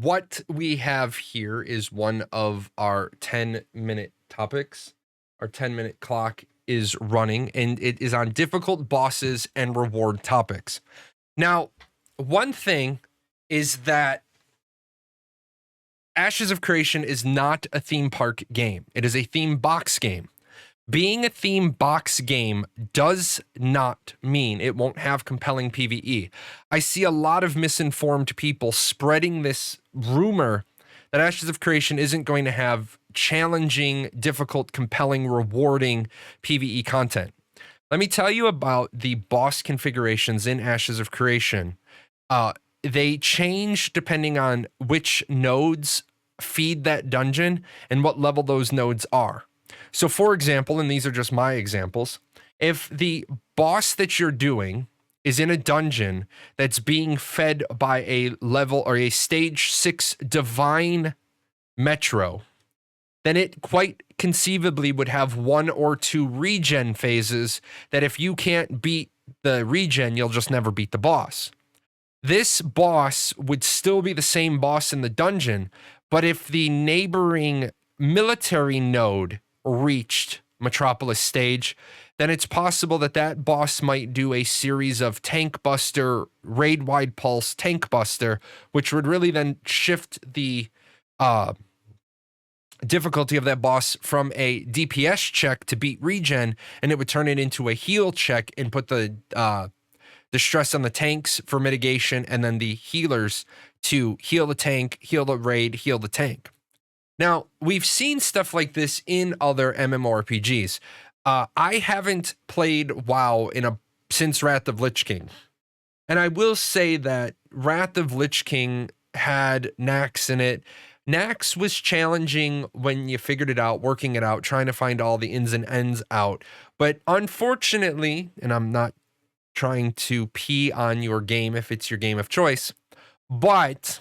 what we have here is one of our 10-minute topics. Our 10-minute clock is running, and it is on difficult bosses and reward topics. Now, one thing is that Ashes of Creation is not a theme park game. It is a theme box game. Being a theme box game does not mean it won't have compelling PvE. I see a lot of misinformed people spreading this rumor that Ashes of Creation isn't going to have challenging, difficult, compelling, rewarding PvE content. Let me tell you about the boss configurations in Ashes of Creation. They change depending on which nodes feed that dungeon and what level those nodes are. So for example, and these are just my examples, if the boss that you're doing is in a dungeon that's being fed by a level or a stage 6 divine metro, then it quite conceivably would have 1 or 2 regen phases that if you can't beat the regen, you'll just never beat the boss. This boss would still be the same boss in the dungeon, but if the neighboring military node reached Metropolis stage, then it's possible that that boss might do a series of tank buster, raid wide pulse tank buster, which would really then shift the difficulty of that boss from a DPS check to beat regen, and it would turn it into a heal check and put the stress on the tanks for mitigation, and then the healers to heal the tank, heal the raid, heal the tank. Now, we've seen stuff like this in other MMORPGs. I haven't played WoW since Wrath of Lich King. And I will say that Wrath of Lich King had Nax in it. Nax was challenging when you figured it out, working it out, trying to find all the ins and ends out. But unfortunately, and I'm not trying to pee on your game if it's your game of choice, but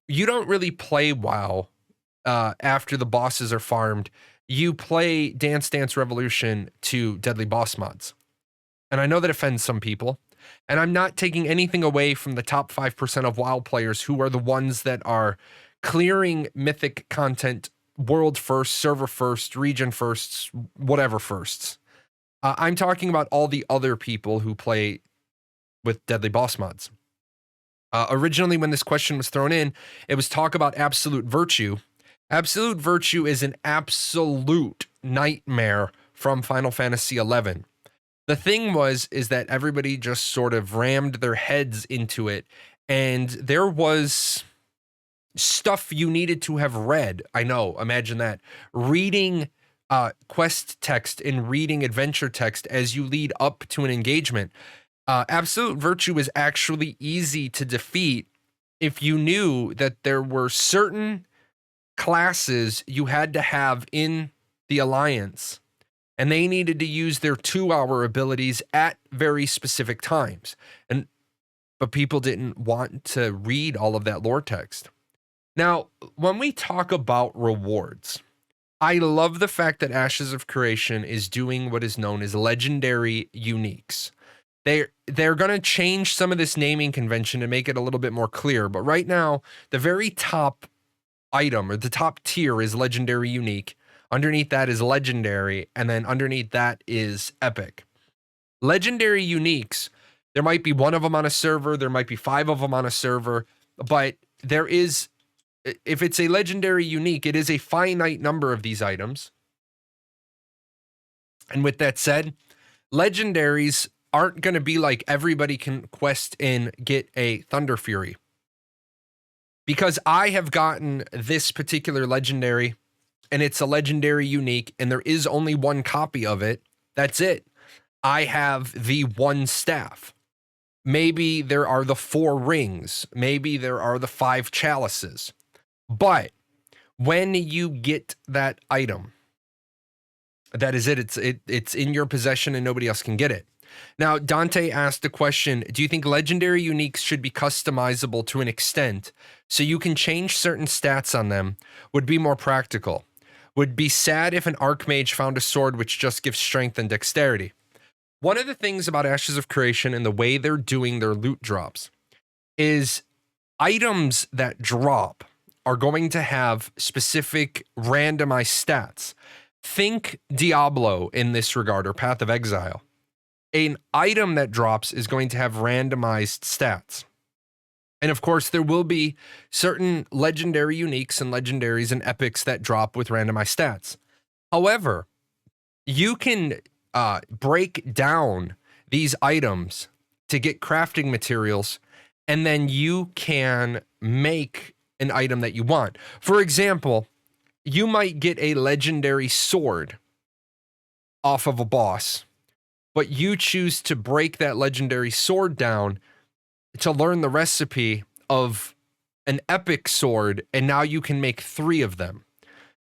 you don't really play WoW after the bosses are farmed. You play Dance Dance Revolution to deadly boss mods. And I know that offends some people. And I'm not taking anything away from the top 5% of WoW players who are the ones that are clearing mythic content world first, server first, region firsts, whatever firsts. I'm talking about all the other people who play with deadly boss mods. Originally, when this question was thrown in, it was talk about Absolute Virtue. Absolute Virtue is an absolute nightmare from Final Fantasy XI. The thing is that everybody just sort of rammed their heads into it, and there was stuff you needed to have read. I know, imagine that. Reading quest text and reading adventure text as you lead up to an engagement. Absolute Virtue is actually easy to defeat if you knew that there were certain classes you had to have in the Alliance, and they needed to use their 2-hour abilities at very specific times. But people didn't want to read all of that lore text. Now, when we talk about rewards, I love the fact that Ashes of Creation is doing what is known as legendary uniques. They're going to change some of this naming convention to make it a little bit more clear. But right now, the very top item or the top tier is legendary unique. Underneath that is legendary. And then underneath that is epic. Legendary uniques, there might be 1 of them on a server. There might be 5 of them on a server. But there is, if it's a legendary unique, it is a finite number of these items. And with that said, legendaries aren't going to be like everybody can quest and get a Thunder Fury. Because I have gotten this particular legendary, and it's a legendary unique, and there is only 1 copy of it. That's it. I have the 1 staff. Maybe there are the 4 rings. Maybe there are the 5 chalices. But when you get that item, that is it. It's in your possession and nobody else can get it. Now, Dante asked a question, do you think legendary uniques should be customizable to an extent so you can change certain stats on them? Would be more practical. Would be sad if an Archmage found a sword which just gives strength and dexterity. One of the things about Ashes of Creation and the way they're doing their loot drops is items that drop are going to have specific randomized stats. Think Diablo in this regard, or Path of Exile. An item that drops is going to have randomized stats. And of course, there will be certain legendary uniques and legendaries and epics that drop with randomized stats. However, you can break down these items to get crafting materials, and then you can make an item that you want. For example, you might get a legendary sword off of a boss, but you choose to break that legendary sword down to learn the recipe of an epic sword, and now you can make 3 of them.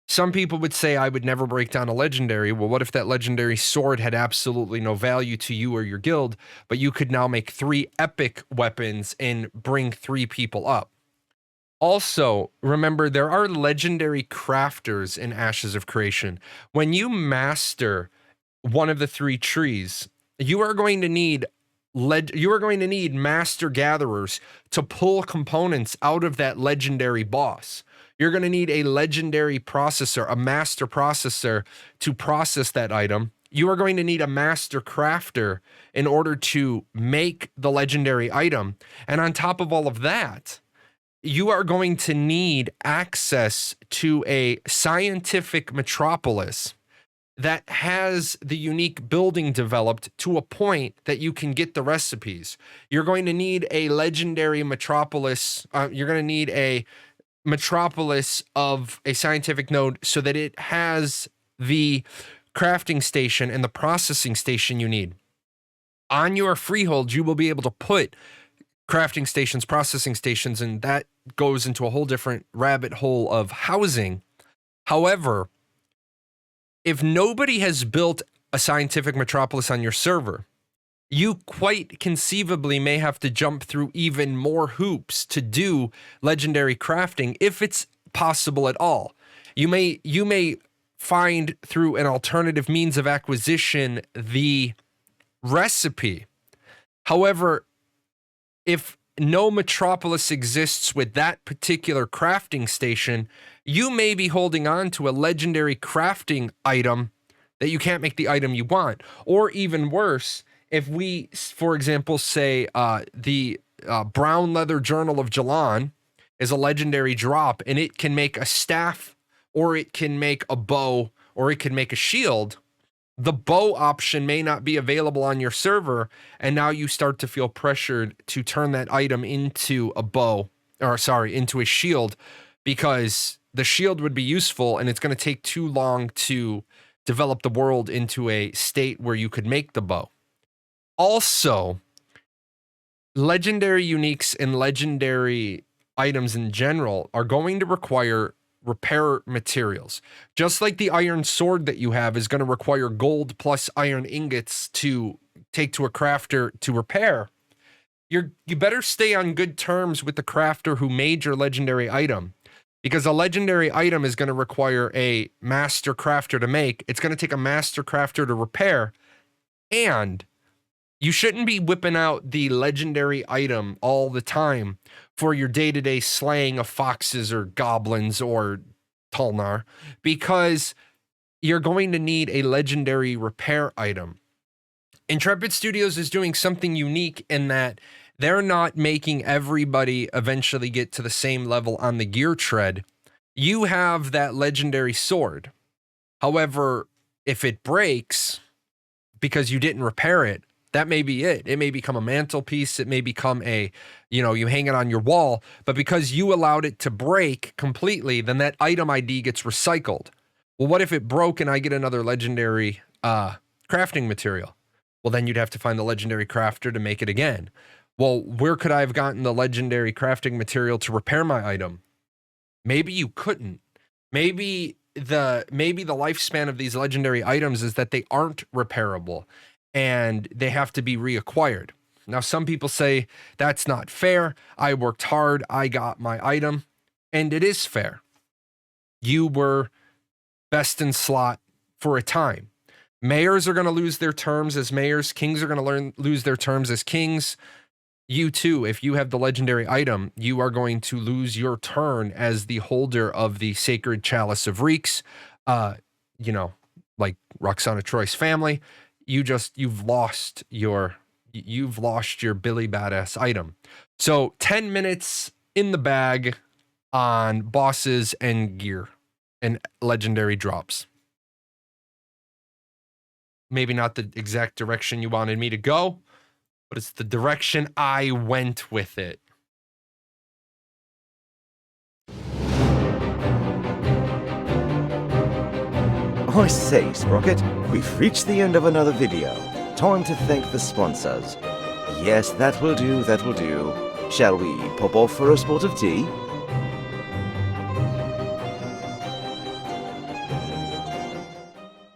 Some people would say I would never break down a legendary. Well, what if that legendary sword had absolutely no value to you or your guild, but you could now make 3 epic weapons and bring 3 people up? Also, remember, there are legendary crafters in Ashes of Creation. When you master one of the 3 trees, you are going to need master gatherers to pull components out of that legendary boss. You're going to need a legendary processor, a master processor, to process that item. You are going to need a master crafter in order to make the legendary item. And on top of all of that, you are going to need access to a scientific metropolis that has the unique building developed to a point that you can get the recipes. You're going to need a legendary metropolis. You're going to need a metropolis of a scientific node so that it has the crafting station and the processing station you need. On your freehold, you will be able to put crafting stations, processing stations, and that goes into a whole different rabbit hole of housing. However, if nobody has built a scientific metropolis on your server, you quite conceivably may have to jump through even more hoops to do legendary crafting, if it's possible at all. You may find through an alternative means of acquisition the recipe. However, if no metropolis exists with that particular crafting station, you may be holding on to a legendary crafting item that you can't make the item you want. Or even worse, if we, for example, say the brown leather journal of Jahlon is a legendary drop, and it can make a staff, or it can make a bow, or it can make a shield, the bow option may not be available on your server, and now you start to feel pressured to turn that item into a bow, or sorry, into a shield, because the shield would be useful, and it's going to take too long to develop the world into a state where you could make the bow. Also, legendary uniques and legendary items in general are going to require repair materials. Just like the iron sword that you have is going to require gold plus iron ingots to take to a crafter to repair, you better stay on good terms with the crafter who made your legendary item, because a legendary item is going to require a master crafter to make. It's going to take a master crafter to repair, and you shouldn't be whipping out the legendary item all the time for your day-to-day slaying of foxes or goblins or Tulnar, because you're going to need a legendary repair item. Intrepid Studios is doing something unique in that they're not making everybody eventually get to the same level on the gear tread. You have that legendary sword. However, if it breaks because you didn't repair it, that may be it. It may become a mantelpiece. It may become you hang it on your wall. But because you allowed it to break completely, then that item ID gets recycled. Well, what if it broke and I get another legendary crafting material? Well, then you'd have to find the legendary crafter to make it again. Well, where could I have gotten the legendary crafting material to repair my item? Maybe you couldn't. Maybe the lifespan of these legendary items is that they aren't repairable, and they have to be reacquired. Now, some people say that's not fair. I worked hard. I got my item. And it is fair. You were best in slot for a time. Mayors are going to lose their terms as mayors. Kings are going to lose their terms as kings. You too, if you have the legendary item, you are going to lose your turn as the holder of the Sacred Chalice of Reeks. You know, like Roxana Troy's family. You've lost your Billy Badass item. So 10 minutes in the bag on bosses and gear and legendary drops. Maybe not the exact direction you wanted me to go, but it's the direction I went with it. I say, Sprocket, we've reached the end of another video. Time to thank the sponsors. Yes, that will do, that will do. Shall we pop off for a spot of tea?